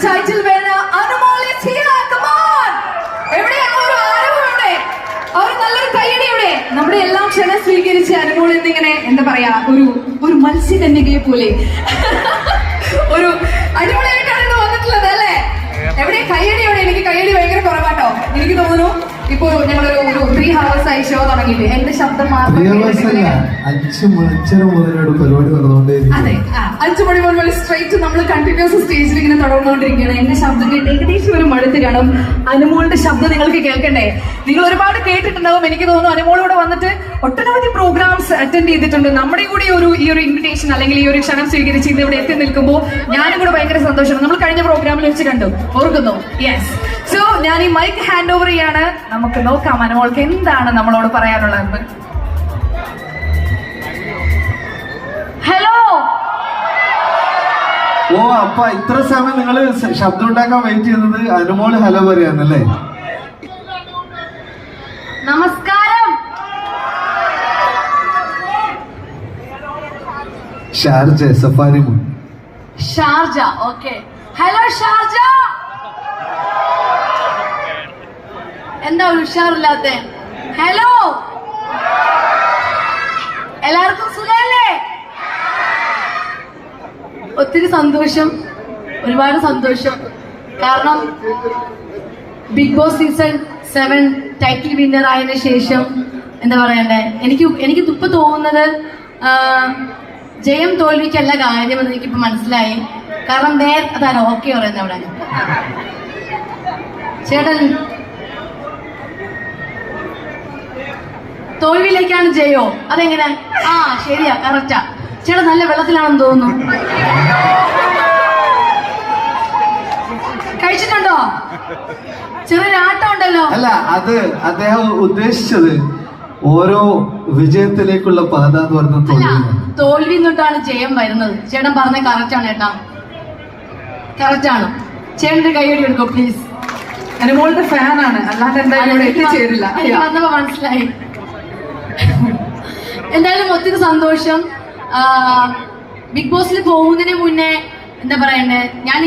title winner Anmol is here. Come on. എവിടെയാണ് ഒരു ആരവമുണ്ട്? അവർ നല്ലൊരു കയ്യടി എവിടെ? നമ്മുടെ എല്ലാം ക്ഷണം സ്വീകരിച്ച് അനുമോൾ എന്നിങ്ങനെ എന്താ പറയാ ഒരു മത്സ്യകന്യകയെ പോലെ ഒരു അടിപൊളിയായിട്ടാണ് ഇന്ന് വന്നിട്ടുള്ളത് അല്ലേ? എവിടെ കയ്യടി എവിടെ? എനിക്ക് കയ്യടി ഭയങ്കര കുറവാട്ടോ. എനിക്ക് തോന്നുന്നു ഇപ്പൊ ഞങ്ങളൊരു 3 hours ആയി ഷോ തുടങ്ങിയിട്ട് എന്റെ ശബ്ദം പരിപാടി നടന്നുകൊണ്ടേ. അതെ, 5 മണി മുതൽ സ്ട്രൈറ്റ് നമ്മൾ കണ്ടിന്യൂസ് സ്റ്റേജിൽ ഇങ്ങനെ തുടർന്നുകൊണ്ടിരിക്കുകയാണ്. എന്റെ ശബ്ദം കേട്ട് ഏകദേശം ഒരു മടുത്ത് കാണും. അനുമോളുടെ ശബ്ദം നിങ്ങൾക്ക് കേൾക്കണ്ടേ? നിങ്ങൾ ഒരുപാട് കേട്ടിട്ടുണ്ടാവും. എനിക്ക് തോന്നുന്നു അനുമോൾ ഇവിടെ വന്നിട്ട് ഒട്ടനവധി പ്രോഗ്രാംസ് അറ്റൻഡ് ചെയ്തിട്ടുണ്ട്. നമ്മുടെ കൂടി ഈ ഒരു ഇൻവിറ്റേഷൻ അല്ലെങ്കിൽ ഈ ഒരു ക്ഷണം സ്വീകരിച്ച് ഇന്ന് ഇവിടെ എത്തി നിൽക്കുമ്പോൾ ഞാനും കൂടെ ഭയങ്കര സന്തോഷമാണ്. നമ്മൾ കഴിഞ്ഞ പ്രോഗ്രാമിൽ വെച്ച് കണ്ടു, ഓർക്കുന്നു? യെസ്. സോ ഞാൻ ഈ മൈക്ക് ഹാൻഡ് ഓവർ ചെയ്യാണ്. നമുക്ക് നോക്കാം അനുമോൾക്ക് എന്താണ് നമ്മളോട് പറയാനുള്ളത്. ഹലോ. ഓ, അപ്പൊ ഇത്ര സമയം നിങ്ങള് ശബ്ദം ഉണ്ടാക്കാൻ വെയിറ്റ് ചെയ്യുന്നത് അനുമോള് ഹലോ പറയാന്നല്ലേ? നമസ്കാരം. Sharjah safari moon. Sharjah. Okay. Hello Sharjah. എന്താ ഉഷാറില്ലാത്ത? ഹലോ, എല്ലാവർക്കും സുഖല്ലേ? ഒത്തിരി സന്തോഷം, ഒരുപാട് സന്തോഷം. കാരണം Bigg Boss season 7 title winner ആയതിനു ശേഷം എന്താ പറയണ്ടേ, എനിക്ക് ഇപ്പൊ തോന്നുന്നത് ജയം തോൽവിക്കല്ല കാര്യമെന്ന് എനിക്കിപ്പോ മനസ്സിലായി. കാരണം അതാരോ ഓക്കെ പറയുന്നത് അവിടെ ചേട്ടൻ തോൽവിയിലേക്കാണ് ജയോ? അതെങ്ങനെ? ആ ശരിയാ, കറക്റ്റാ. ചേട്ടാ നല്ല വെള്ളത്തിലാണെന്ന് തോന്നുന്നു. കഴിച്ചിട്ടുണ്ടോ? ചെറിയൊരു ആട്ടം ഉണ്ടല്ലോ. അല്ല, അത് അദ്ദേഹം ഉദ്ദേശിച്ചത് ഓരോ വിജയത്തിലേക്കുള്ള പാത എന്ന് പറഞ്ഞ തോൽവി തൊട്ടാണ് ജയം വരുന്നത്. ചേട്ടൻ പറഞ്ഞ കറക്റ്റാണ് ചേട്ടാ, കറക്റ്റാണ്. ചേട്ടന്റെ കൈയടി എടുക്കോ പ്ലീസ്. അനുമോളുടെ ഫാനാണ്, അല്ലാണ്ട് എന്തായാലും എത്തിച്ചേരില്ല. വന്നപ്പോ മനസ്സിലായി. എന്തായാലും ഒത്തിരി സന്തോഷം. ബിഗ് ബോസിൽ പോകുന്നതിന് മുന്നേ എന്താ പറയണ്ടേ, ഞാൻ